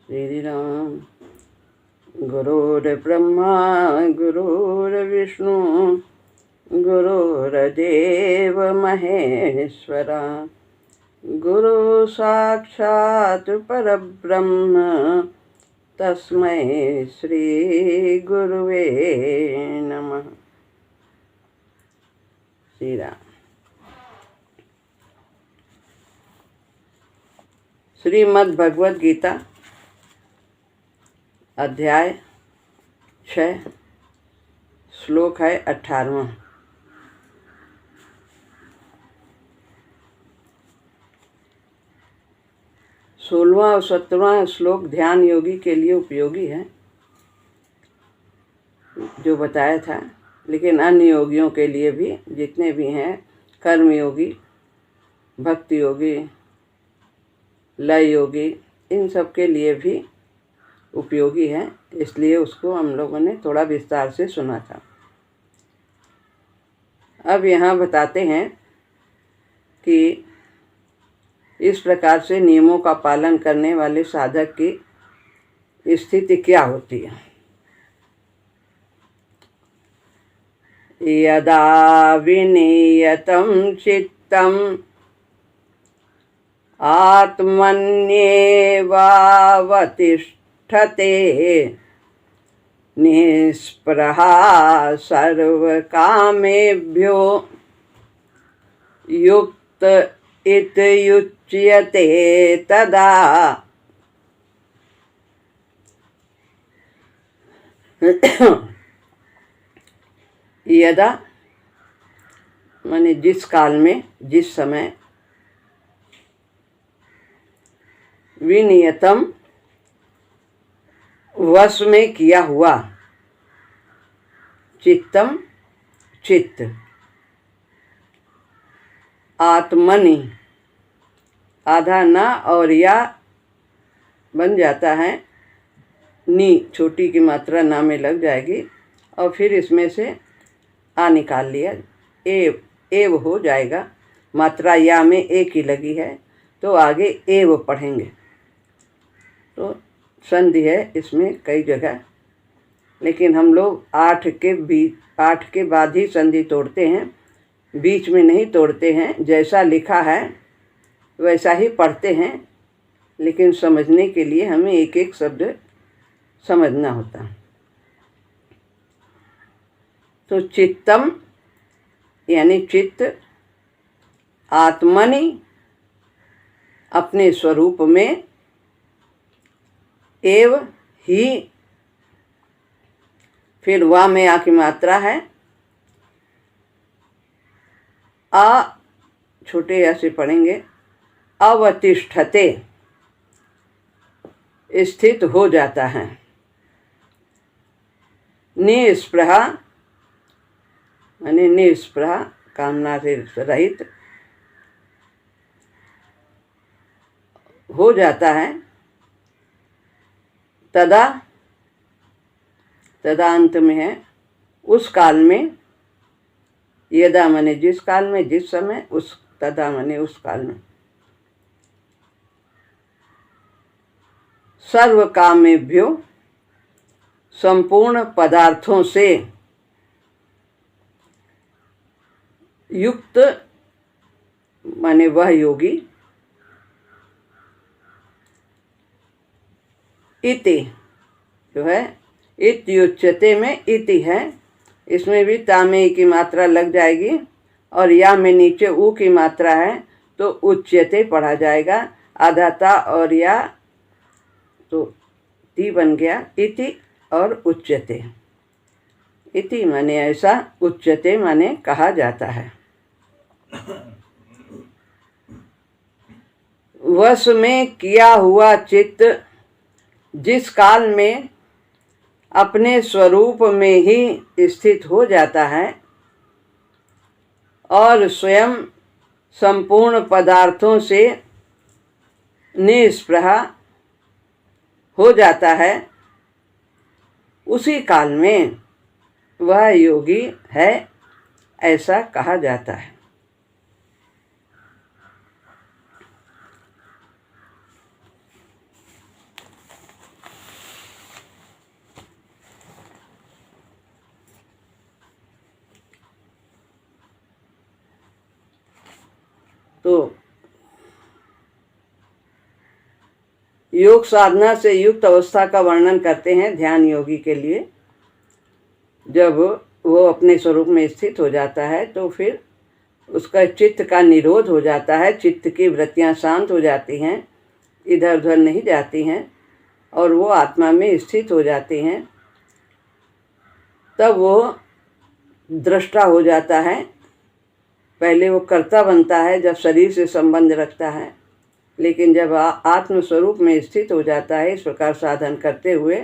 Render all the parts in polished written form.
श्री राम। गुरुर्ब्रह्मा गुरुर्विष्णु गुरुर्देव महेश्वरा गुरु साक्षात् परब्रह्म तस्मै श्री गुरुवे नमः। श्री राम। श्रीमद् भगवद गीता अध्याय 6 श्लोक है 18वां। सोलहवां और 17वां श्लोक ध्यान योगी के लिए उपयोगी है जो बताया था, लेकिन अन्य योगियों के लिए भी, जितने भी हैं, कर्म योगी, भक्ति योगी, लय योगी, इन सब के लिए भी उपयोगी है, इसलिए उसको हम लोगों ने थोड़ा विस्तार से सुना था। अब यहाँ बताते हैं कि इस प्रकार से नियमों का पालन करने वाले साधक की स्थिति क्या होती है। यदा विनियतं चित्तम् आत्मन्येवावतिष्ठते निःस्पृहा सर्वकामेभ्यो युक्त इत्युच्यते तदा। यदा माने जिस काल में, जिस समय, विनियतम वश में किया हुआ, चित्तम चित्त, आत्मनि आधा ना और या बन जाता है, नी छोटी की मात्रा ना में लग जाएगी और फिर इसमें से आ निकाल लिया, एव हो जाएगा। मात्रा या में एक ही लगी है तो आगे एव पढ़ेंगे, तो संधि है इसमें कई जगह, लेकिन हम लोग 8 के बाद ही संधि तोड़ते हैं, बीच में नहीं तोड़ते हैं। जैसा लिखा है वैसा ही पढ़ते हैं, लेकिन समझने के लिए हमें एक एक शब्द समझना होता है। तो चित्तम यानी चित्त, आत्मनि अपने स्वरूप में, एव ही, फिर वा में आ की मात्रा है, आ छोटे या से पढ़ेंगे, अवतिष्ठते स्थित हो जाता है, निस्पृहा माने निस्पृहा कामना से रहित हो जाता है, तदा अंत में है, उस काल में, यदा माने जिस काल में, जिस समय, उस तदा माने उस काल में, सर्व कामेभ्यो संपूर्ण पदार्थों से युक्त माने वह योगी, इति जो है, इत्युच्यते में इति है, इसमें भी तामे की मात्रा लग जाएगी और या में नीचे ऊ की मात्रा है तो उच्यते पढ़ा जाएगा। आधा ता और या तो ती बन गया, इति और उच्यते। इति माने ऐसा, उच्यते माने कहा जाता है। वश में किया हुआ चित्त जिस काल में अपने स्वरूप में ही स्थित हो जाता है और स्वयं संपूर्ण पदार्थों से निस्पृहा हो जाता है, उसी काल में वह योगी है, ऐसा कहा जाता है। तो योग साधना से युक्त अवस्था का वर्णन करते हैं ध्यान योगी के लिए। जब वो अपने स्वरूप में स्थित हो जाता है तो फिर उसका चित्त का निरोध हो जाता है, चित्त की वृत्तियां शांत हो जाती हैं, इधर उधर नहीं जाती हैं और वो आत्मा में स्थित हो जाती हैं। तब वो दृष्टा हो जाता है। पहले वो कर्ता बनता है जब शरीर से संबंध रखता है, लेकिन जब आत्म स्वरूप में स्थित हो जाता है इस प्रकार साधन करते हुए,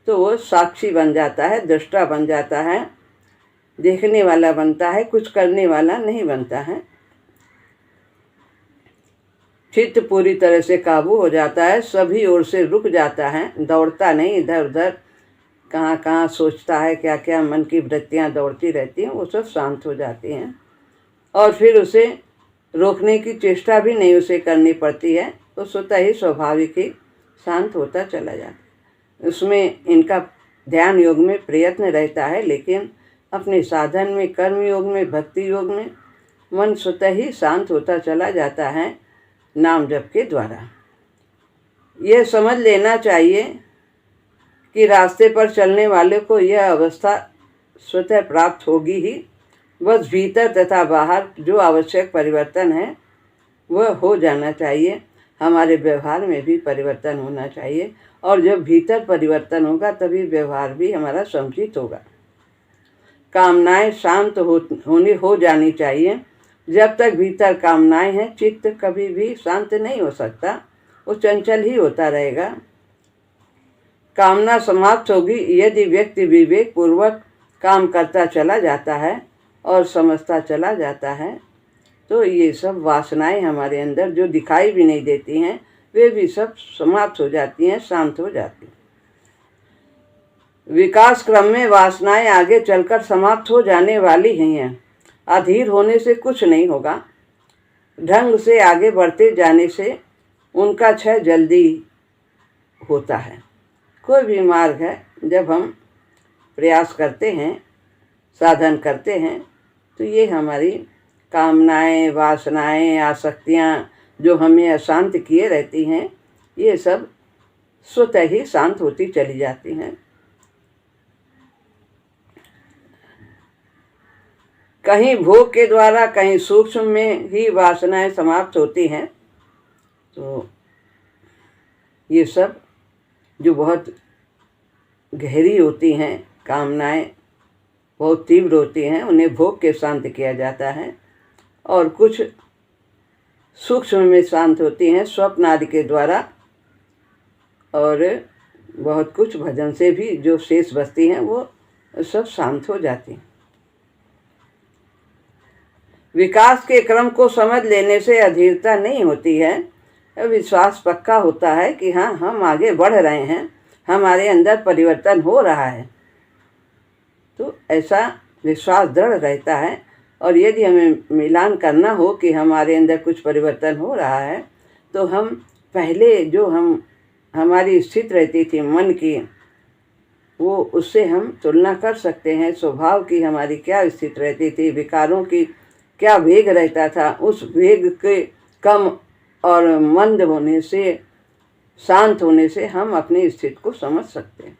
तो वो साक्षी बन जाता है, दृष्टा बन जाता है, देखने वाला बनता है, कुछ करने वाला नहीं बनता है। चित्त पूरी तरह से काबू हो जाता है, सभी ओर से रुक जाता है, दौड़ता नहीं इधर उधर, कहाँ कहाँ सोचता है, क्या क्या मन की वृत्तियाँ दौड़ती रहती हैं, वो सब शांत हो जाती हैं और फिर उसे रोकने की चेष्टा भी नहीं उसे करनी पड़ती है, तो स्वतः ही स्वाभाविक ही शांत होता चला जाता है। उसमें इनका ध्यान योग में प्रयत्न रहता है, लेकिन अपने साधन में, कर्म योग में, भक्ति योग में मन स्वतः ही शांत होता चला जाता है नाम जप के द्वारा। यह समझ लेना चाहिए कि रास्ते पर चलने वाले को यह अवस्था स्वतः प्राप्त होगी ही। बस भीतर तथा बाहर जो आवश्यक परिवर्तन है वह हो जाना चाहिए। हमारे व्यवहार में भी परिवर्तन होना चाहिए और जब भीतर परिवर्तन होगा तभी व्यवहार भी हमारा समुचित होगा। कामनाएं शांत हो जानी चाहिए। जब तक भीतर कामनाएं हैं चित्त कभी भी शांत नहीं हो सकता, वो चंचल ही होता रहेगा। कामना समाप्त होगी यदि व्यक्ति विवेक पूर्वक काम करता चला जाता है और समझता चला जाता है, तो ये सब वासनाएं हमारे अंदर जो दिखाई भी नहीं देती हैं वे भी सब समाप्त हो जाती हैं, शांत हो जाती हैं। विकास क्रम में वासनाएं आगे चलकर समाप्त हो जाने वाली ही हैं। अधीर होने से कुछ नहीं होगा, ढंग से आगे बढ़ते जाने से उनका क्षय जल्दी होता है। कोई भी मार्ग है, जब हम प्रयास करते हैं, साधन करते हैं, तो ये हमारी कामनाएं, वासनाएं, आसक्तियाँ जो हमें अशांत किए रहती हैं, ये सब स्वतः ही शांत होती चली जाती हैं। कहीं भोग के द्वारा, कहीं सूक्ष्म में ही वासनाएं समाप्त होती हैं। तो ये सब जो बहुत गहरी होती हैं, कामनाएं बहुत तीव्र होती हैं, उन्हें भोग के शांत किया जाता है। और कुछ सूक्ष्म में शांत होती हैं स्वप्न आदि के द्वारा, और बहुत कुछ भजन से भी जो शेष बचती हैं वो सब शांत हो जाती हैं। विकास के क्रम को समझ लेने से अधीरता नहीं होती है, विश्वास पक्का होता है कि हाँ, हम आगे बढ़ रहे हैं, हमारे अंदर परिवर्तन हो रहा है। तो ऐसा विश्वास दृढ़ रहता है। और यदि हमें मिलान करना हो कि हमारे अंदर कुछ परिवर्तन हो रहा है, तो हम पहले जो हमारी स्थिति रहती थी मन की, वो उससे हम तुलना कर सकते हैं। स्वभाव की हमारी क्या स्थिति रहती थी, विकारों की क्या वेग रहता था, उस वेग के कम और मंद होने से, शांत होने से हम अपनी स्थिति को समझ सकते हैं।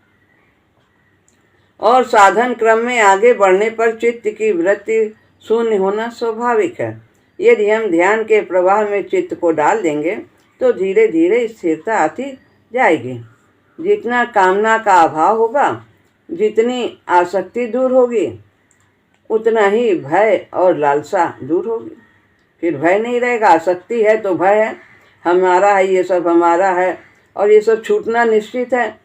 और साधन क्रम में आगे बढ़ने पर चित्त की वृत्ति शून्य होना स्वाभाविक है। यदि हम ध्यान के प्रवाह में चित्त को डाल देंगे तो धीरे धीरे स्थिरता आती जाएगी। जितना कामना का अभाव होगा, जितनी आसक्ति दूर होगी, उतना ही भय और लालसा दूर होगी। फिर भय नहीं रहेगा। आसक्ति है तो भय है, हमारा है, ये सब हमारा है, और ये सब छूटना निश्चित है,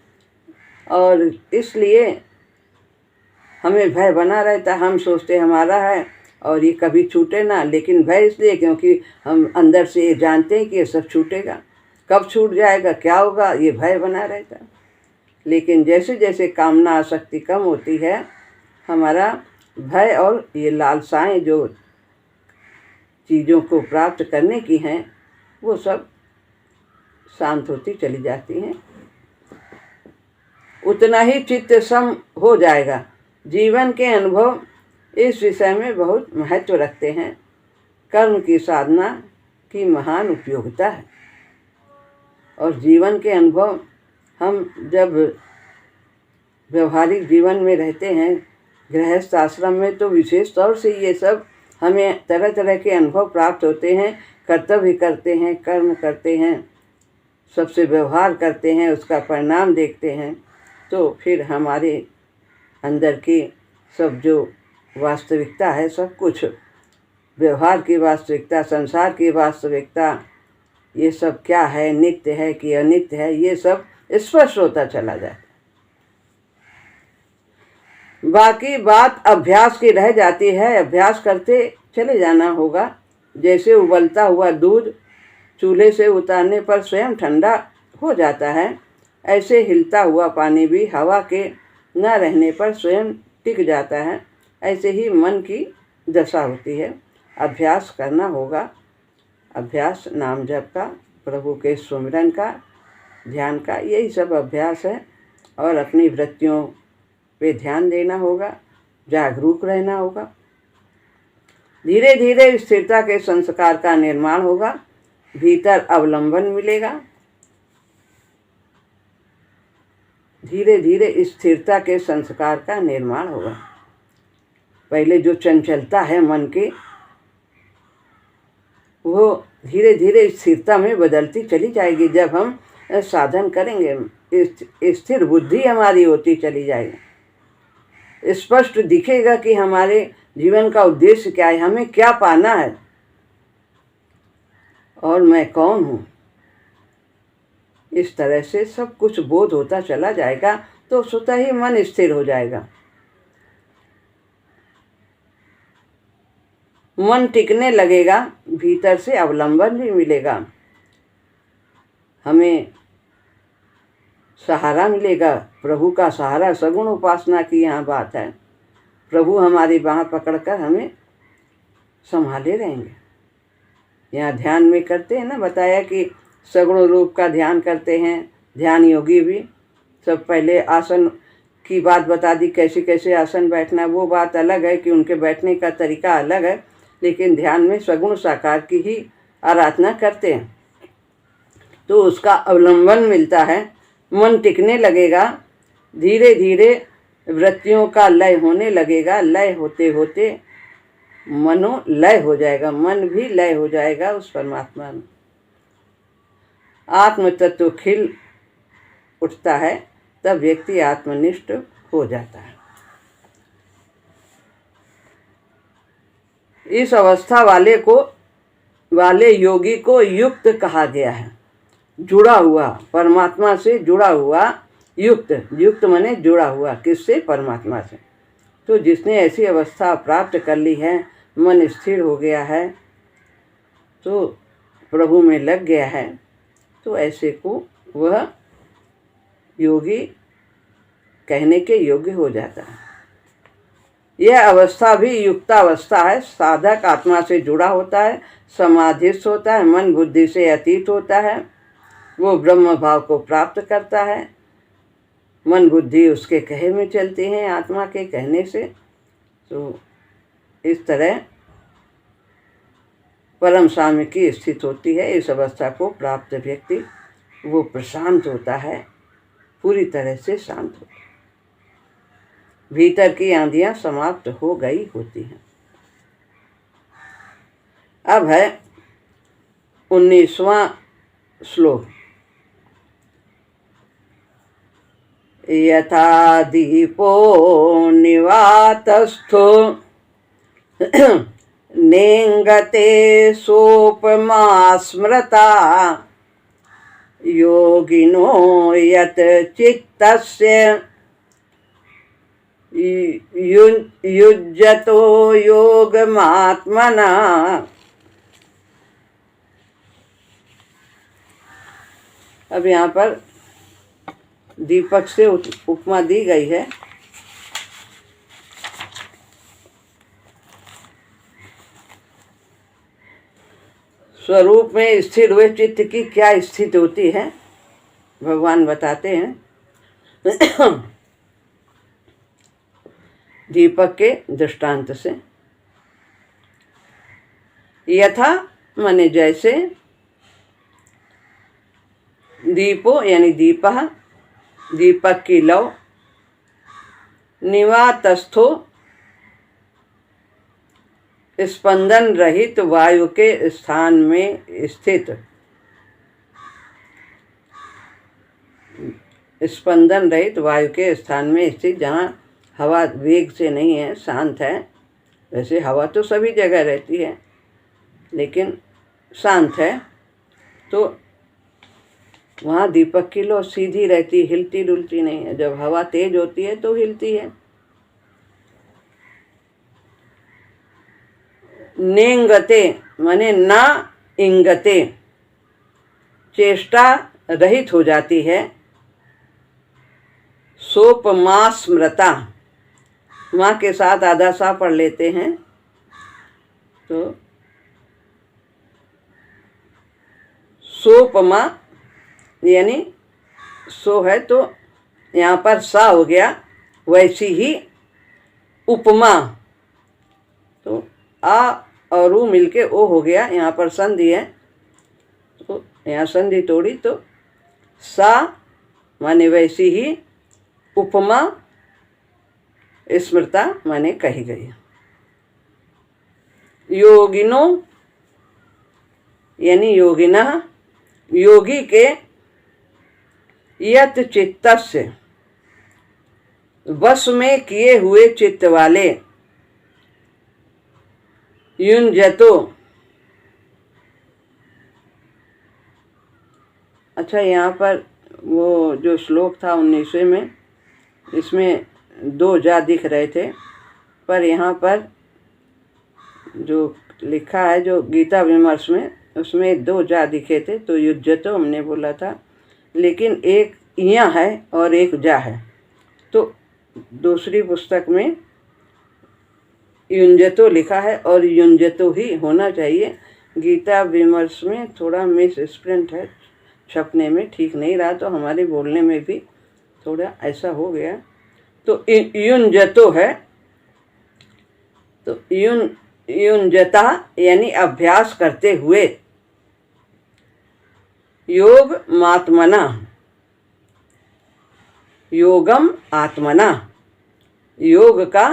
और इसलिए हमें भय बना रहता है। हम सोचते हमारा है और ये कभी छूटे ना, लेकिन भय इसलिए क्योंकि हम अंदर से ये जानते हैं कि ये सब छूटेगा, कब छूट जाएगा, क्या होगा, ये भय बना रहता है। लेकिन जैसे जैसे कामना आसक्ति कम होती है, हमारा भय और ये लालसाएं जो चीज़ों को प्राप्त करने की हैं, वो सब शांत होती चली जाती हैं। उतना ही चित्त सम हो जाएगा। जीवन के अनुभव इस विषय में बहुत महत्व रखते हैं। कर्म की साधना की महान उपयोगिता है। और जीवन के अनुभव हम जब व्यवहारिक जीवन में रहते हैं, गृहस्थ आश्रम में, तो विशेष तौर से ये सब हमें तरह तरह के अनुभव प्राप्त होते हैं। कर्तव्य करते हैं, कर्म करते हैं, सबसे व्यवहार करते हैं, उसका परिणाम देखते हैं, तो फिर हमारे अंदर की सब जो वास्तविकता है, सब कुछ व्यवहार की वास्तविकता, संसार की वास्तविकता, ये सब क्या है, नित्य है कि अनित्य है, ये सब स्पष्ट होता चला जाता। बाकी बात अभ्यास की रह जाती है। अभ्यास करते चले जाना होगा। जैसे उबलता हुआ दूध चूल्हे से उतारने पर स्वयं ठंडा हो जाता है, ऐसे हिलता हुआ पानी भी हवा के न रहने पर स्वयं टिक जाता है। ऐसे ही मन की दशा होती है। अभ्यास करना होगा। अभ्यास नाम जप का, प्रभु के सुमिरन का, ध्यान का, यही सब अभ्यास है। और अपनी वृत्तियों पे ध्यान देना होगा, जागरूक रहना होगा। धीरे धीरे स्थिरता के संस्कार का निर्माण होगा, भीतर अवलंबन मिलेगा। धीरे धीरे स्थिरता के संस्कार का निर्माण होगा। पहले जो चंचलता है मन की, वो धीरे धीरे स्थिरता में बदलती चली जाएगी। जब हम साधन करेंगे, स्थिर बुद्धि हमारी होती चली जाएगी। स्पष्ट दिखेगा कि हमारे जीवन का उद्देश्य क्या है, हमें क्या पाना है और मैं कौन हूँ। इस तरह से सब कुछ बोध होता चला जाएगा, तो स्वतः ही मन स्थिर हो जाएगा। मन टिकने लगेगा, भीतर से अवलंबन भी मिलेगा, हमें सहारा मिलेगा। प्रभु का सहारा, सगुण उपासना की यहाँ बात है। प्रभु हमारी बाँह पकड़कर हमें संभाले रहेंगे। यहाँ ध्यान में करते हैं ना, बताया कि सगुण रूप का ध्यान करते हैं ध्यान योगी भी। सब पहले आसन की बात बता दी, कैसे कैसे आसन बैठना, वो बात अलग है कि उनके बैठने का तरीका अलग है, लेकिन ध्यान में सगुण साकार की ही आराधना करते हैं, तो उसका अवलंबन मिलता है। मन टिकने लगेगा, धीरे धीरे वृत्तियों का लय होने लगेगा। लय होते होते मनो लय हो जाएगा, मन भी लय हो जाएगा उस परमात्मा में। आत्म तत्व खिल उठता है, तब व्यक्ति आत्मनिष्ठ हो जाता है। इस अवस्था वाले योगी को युक्त कहा गया है। जुड़ा हुआ, परमात्मा से जुड़ा हुआ, युक्त माने जुड़ा हुआ, किससे? परमात्मा से। तो जिसने ऐसी अवस्था प्राप्त कर ली है, मन स्थिर हो गया है, तो प्रभु में लग गया है, तो ऐसे को वह योगी कहने के योग्य हो जाता है। यह अवस्था भी युक्तावस्था है। साधक आत्मा से जुड़ा होता है, समाधिस्थ होता है, मन बुद्धि से अतीत होता है, वो ब्रह्म भाव को प्राप्त करता है। मन बुद्धि उसके कहे में चलती हैं, आत्मा के कहने से। तो इस तरह परम साम्य की स्थिति होती है। इस अवस्था को प्राप्त व्यक्ति वो प्रशांत होता है, पूरी तरह से शांत होता है। भीतर की आंधियां समाप्त हो गई होती हैं। अब है 19वां श्लोक। यथा दीपो निवातस्थो नेंगते सोपमा स्मृता योगिनो यत चित्तस्य युज्यतो योगमात्मना। अब यहाँ पर दीपक से उपमा दी गई है। स्वरूप में स्थिर हुए चित्त की क्या स्थिति होती है, भगवान बताते हैं दीपक के दृष्टांत से। यथा माने जैसे, दीपो यानी दीपः, दीपक की लौ, निवातस्थो स्पंदन रहित वायु के स्थान में स्थित, स्पंदन रहित वायु के स्थान में स्थित, जहाँ हवा वेग से नहीं है, शांत है। वैसे हवा तो सभी जगह रहती है लेकिन शांत है, तो वहाँ दीपक की लौ सीधी रहती, हिलती डुलती नहीं है। जब हवा तेज होती है तो हिलती है। नेंगते माने ना इंगते, चेष्टा रहित हो जाती है। सोपमा स्मृता, माँ के साथ आधा सा पढ़ लेते हैं तो सोपमा यानी सो है तो यहाँ पर सा हो गया, वैसी ही उपमा, तो आ और ऊ मिलके ओ हो गया। यहाँ पर संधि है तो यहाँ संधि तोड़ी तो सा माने वैसी ही, उपमा स्मृता माने कही गई। योगिनो यानी योगिनः, योगी के यत चित्तस्य, वश में किए हुए चित्त वाले, युञ्जतो, अच्छा यहाँ पर वो जो श्लोक था 19वें में, इसमें 2 जा दिख रहे थे, पर यहाँ पर जो लिखा है जो गीता विमर्श में, उसमें 2 जा दिखे थे, तो युज्यतो हमने बोला था, लेकिन एक इया है और एक जा है। तो दूसरी पुस्तक में युञ्जतो लिखा है और युञ्जतो ही होना चाहिए। गीता विमर्श में थोड़ा मिस स्प्रिंट है, छपने में ठीक नहीं रहा, तो हमारे बोलने में भी थोड़ा ऐसा हो गया। तो युञ्जतो है, तो युञ्जता यानी अभ्यास करते हुए। योग मात्मना, योगम आत्मना, योग का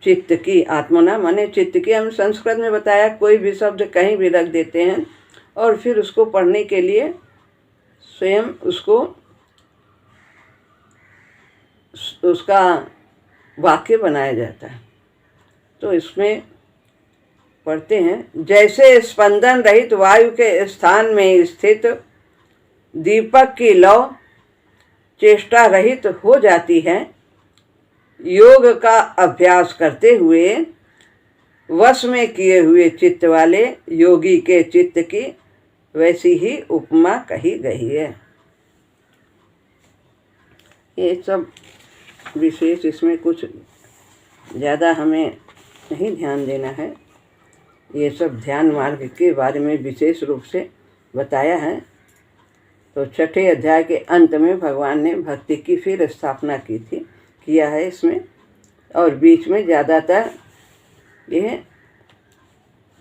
चित्त की, आत्मना माने चित्त की। हम संस्कृत में बताया कोई भी शब्द कहीं भी रख देते हैं और फिर उसको पढ़ने के लिए स्वयं उसका वाक्य बनाया जाता है। तो इसमें पढ़ते हैं, जैसे स्पंदन रहित वायु के स्थान में स्थित दीपक की लौ चेष्टा रहित हो जाती है, योग का अभ्यास करते हुए वश में किए हुए चित्त वाले योगी के चित्त की वैसी ही उपमा कही गई है। ये सब विशेष, इसमें कुछ ज़्यादा हमें नहीं ध्यान देना है। ये सब ध्यान मार्ग के बारे में विशेष रूप से बताया है। तो 6ठे अध्याय के अंत में भगवान ने भक्ति की फिर स्थापना किया है इसमें, और बीच में ज़्यादातर यह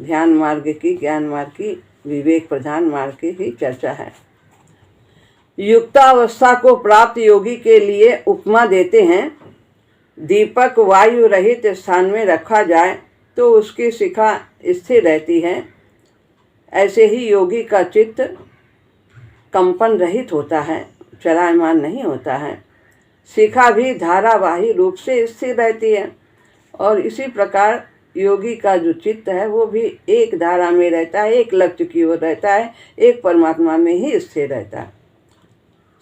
ध्यान मार्ग की, ज्ञान मार्ग की, विवेक प्रधान मार्ग की ही चर्चा है। युक्तावस्था को प्राप्त योगी के लिए उपमा देते हैं। दीपक वायु रहित स्थान में रखा जाए तो उसकी शिखा स्थिर रहती है, ऐसे ही योगी का चित्त कंपन रहित होता है, चलायमान नहीं होता है। शिखा भी धारावाही रूप से स्थिर रहती है, और इसी प्रकार योगी का जो चित्त है वो भी एक धारा में रहता है, एक लक्ष्य की ओर रहता है, एक परमात्मा में ही स्थिर रहता है,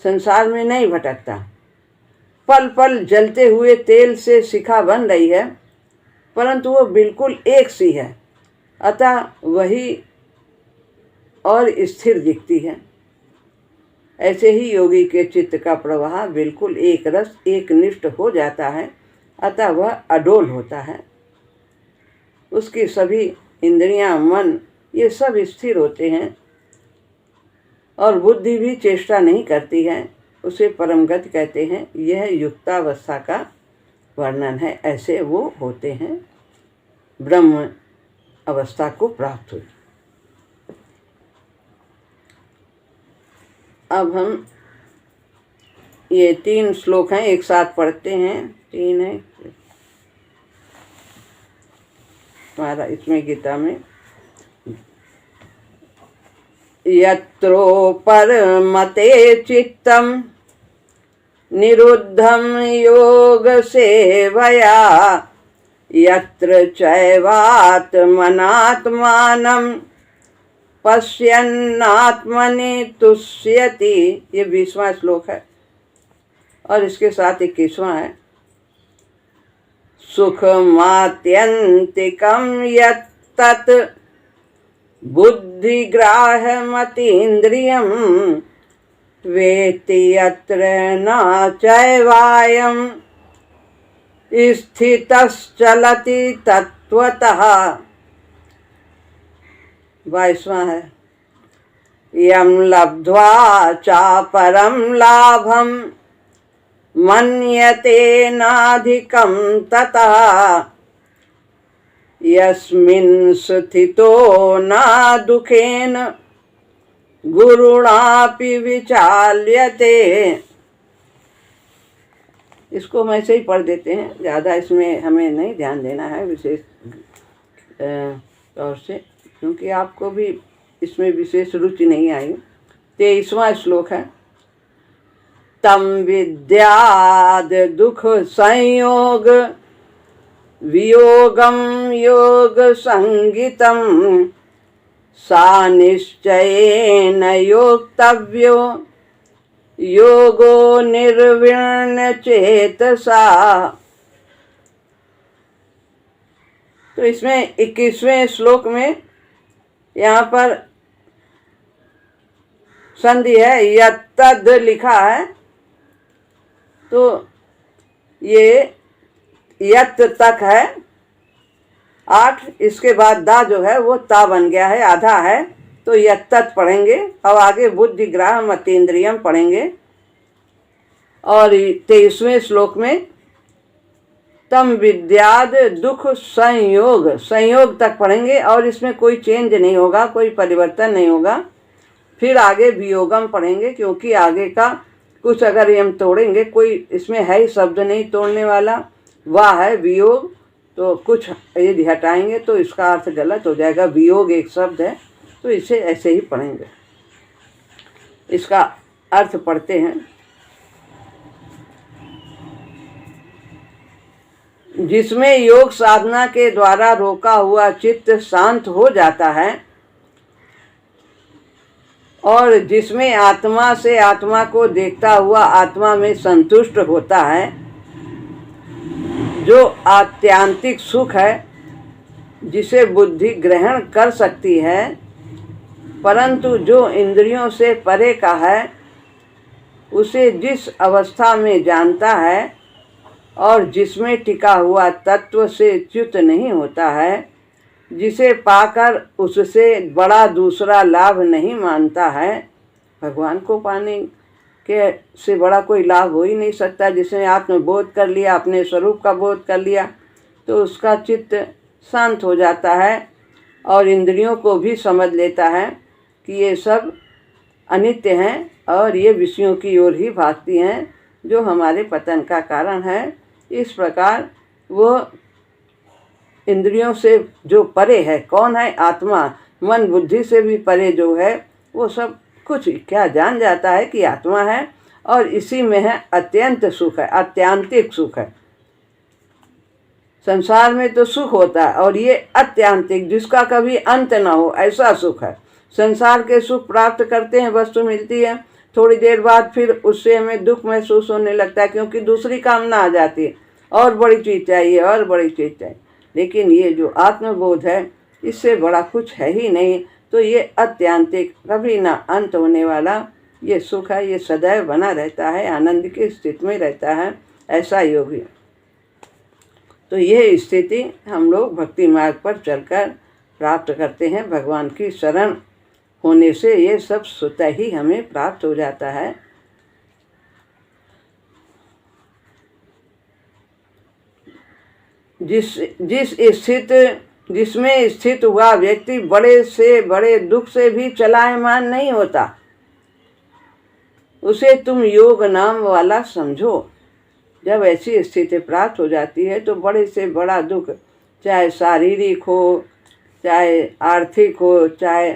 संसार में नहीं भटकता। पल पल जलते हुए तेल से शिखा बन रही है, परंतु वो बिल्कुल एक सी है, अतः वही और स्थिर दिखती है। ऐसे ही योगी के चित्त का प्रवाह बिल्कुल एक रस एक निष्ठ हो जाता है, अतः वह अडोल होता है। उसकी सभी इंद्रियां, मन, ये सब स्थिर होते हैं, और बुद्धि भी चेष्टा नहीं करती है। उसे परम गति कहते हैं। यह युक्तावस्था का वर्णन है। ऐसे वो होते हैं ब्रह्म अवस्था को प्राप्त हुई। अब हम ये 3 श्लोक हैं, एक साथ पढ़ते हैं। 3 है हमारा इसमें गीता में। यत्रोपरमते चित्तम निरुद्धं योग सेवया यत्र चैवात्मनात्मानं पश्यन्नात्मनि तुष्यति। ये 20वां श्लोक है और इसके साथ 21वां है। सुखमात्यन्तिकं यत्तत् बुद्धिग्राह्यमतीन्द्रियं वेत्ति यत्र न चैवायं स्थितश्चलति तत्त्वतः। 22वां है। यं लब्ध्वा चापरं लाभं मन्यते नाधिकं ततः यस्मिन् स्थितो न दुखेन गुरुणापि विचाल्यते। इसको हम ऐसे ही पढ़ देते हैं, ज़्यादा इसमें हमें नहीं ध्यान देना है विशेष तौर से, क्योंकि आपको भी इसमें विशेष रुचि नहीं आई। 23वां श्लोक है। तम विद्याद दुख संयोग वियोगम योग संगितम सा निश्चयेन योक्तव्यो योगो निर्विण्ण चेतसा। तो इसमें 21वें श्लोक में यहाँ पर संधि है, यत्तद लिखा है, तो ये यत् तक है 8, इसके बाद दा जो है वो ता बन गया है, आधा है, तो यत्तत् पढ़ेंगे। अब आगे बुद्धिग्राह मतीन्द्रियम पढ़ेंगे। और 23वें श्लोक में तम विद्याद दुख संयोग, संयोग तक पढ़ेंगे और इसमें कोई चेंज नहीं होगा, कोई परिवर्तन नहीं होगा। फिर आगे वियोगम पढ़ेंगे, क्योंकि आगे का कुछ अगर ये हम तोड़ेंगे, कोई इसमें है ही शब्द नहीं तोड़ने वाला, वह है वियोग, तो कुछ यदि हटाएंगे तो इसका अर्थ गलत हो जाएगा। वियोग एक शब्द है, तो इसे ऐसे ही पढ़ेंगे। इसका अर्थ पढ़ते हैं। जिसमें योग साधना के द्वारा रोका हुआ चित्त शांत हो जाता है और जिसमें आत्मा से आत्मा को देखता हुआ आत्मा में संतुष्ट होता है, जो आत्यांतिक सुख है जिसे बुद्धि ग्रहण कर सकती है, परंतु जो इंद्रियों से परे का है, उसे जिस अवस्था में जानता है और जिसमें टिका हुआ तत्व से च्युत नहीं होता है, जिसे पाकर उससे बड़ा दूसरा लाभ नहीं मानता है। भगवान को पाने के से बड़ा कोई लाभ हो ही नहीं सकता। जिसने आत्मबोध कर लिया, अपने स्वरूप का बोध कर लिया, तो उसका चित्त शांत हो जाता है और इंद्रियों को भी समझ लेता है कि ये सब अनित्य हैं और ये विषयों की ओर ही भागती हैं, जो हमारे पतन का कारण है। इस प्रकार वो इंद्रियों से जो परे है, कौन है? आत्मा। मन बुद्धि से भी परे जो है, वो सब कुछ क्या जान जाता है कि आत्मा है और इसी में है अत्यंत सुख है, अत्यांतिक सुख है। संसार में तो सुख होता है और ये अत्यांतिक, जिसका कभी अंत ना हो, ऐसा सुख है। संसार के सुख प्राप्त करते हैं, वस्तु मिलती है, थोड़ी देर बाद फिर उससे हमें दुख महसूस होने लगता है, क्योंकि दूसरी कामना आ जाती है, और बड़ी चीज़ चाहिए और बड़ी चीज़ चाहिए। लेकिन ये जो आत्मबोध है, इससे बड़ा कुछ है ही नहीं। तो ये अत्यांतिक, कभी ना अंत होने वाला ये सुख है, ये सदैव बना रहता है, आनंद की स्थिति में रहता है, ऐसा योग है। तो यह स्थिति हम लोग भक्ति मार्ग पर चलकर प्राप्त करते हैं। भगवान की शरण होने से ये सब स्वतः ही हमें प्राप्त हो जाता है। जिस जिसमें स्थित हुआ व्यक्ति बड़े से बड़े दुख से भी चलायमान नहीं होता, उसे तुम योग नाम वाला समझो। जब ऐसी स्थिति प्राप्त हो जाती है तो बड़े से बड़ा दुख, चाहे शारीरिक हो, चाहे आर्थिक हो, चाहे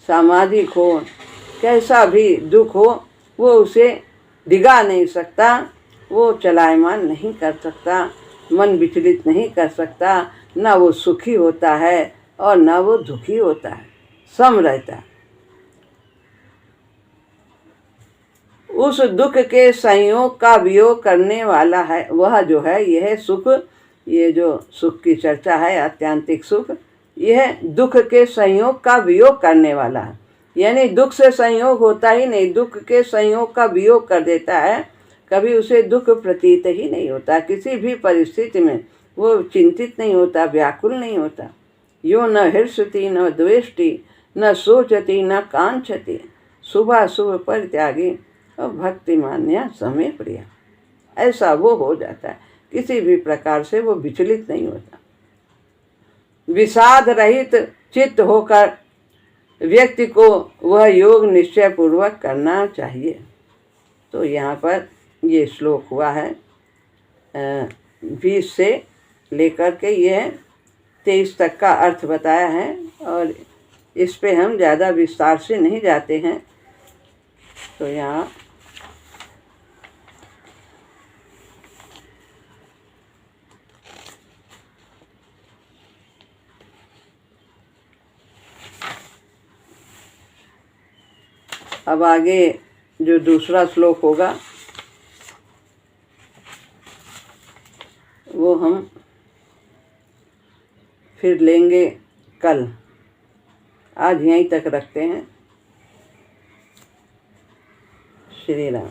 सामाजिक हो, कैसा भी दुख हो, वो उसे डिगा नहीं सकता, वो चलायमान नहीं कर सकता, मन विचलित नहीं कर सकता। ना वो सुखी होता है और ना वो दुखी होता है, सम रहता है। उस दुख के संयोग का वियोग करने वाला है वह जो है, यह सुख, ये जो सुख की चर्चा है आत्यांतिक सुख, यह दुख के संयोग का वियोग करने वाला है। यानी दुख से संयोग होता ही नहीं, दुख के संयोग का वियोग कर देता है। कभी उसे दुख प्रतीत ही नहीं होता, किसी भी परिस्थिति में वो चिंतित नहीं होता, व्याकुल नहीं होता। यो न हर्षति न द्वेष्टि न सोचति न कांक्षति, शुभाशुभ परित्यागी और भक्ति मान्या समय प्रिया। ऐसा वो हो जाता है, किसी भी प्रकार से वो विचलित नहीं होता। विषाद रहित चित्त होकर व्यक्ति को वह योग निश्चय पूर्वक करना चाहिए। तो यहाँ पर ये श्लोक हुआ है 20 से लेकर के यह 23 तक का अर्थ बताया है, और इस पे हम ज़्यादा विस्तार से नहीं जाते हैं। तो यहाँ अब आगे जो दूसरा श्लोक होगा वो हम फिर लेंगे कल। आज यहीं तक रखते हैं। श्री राम।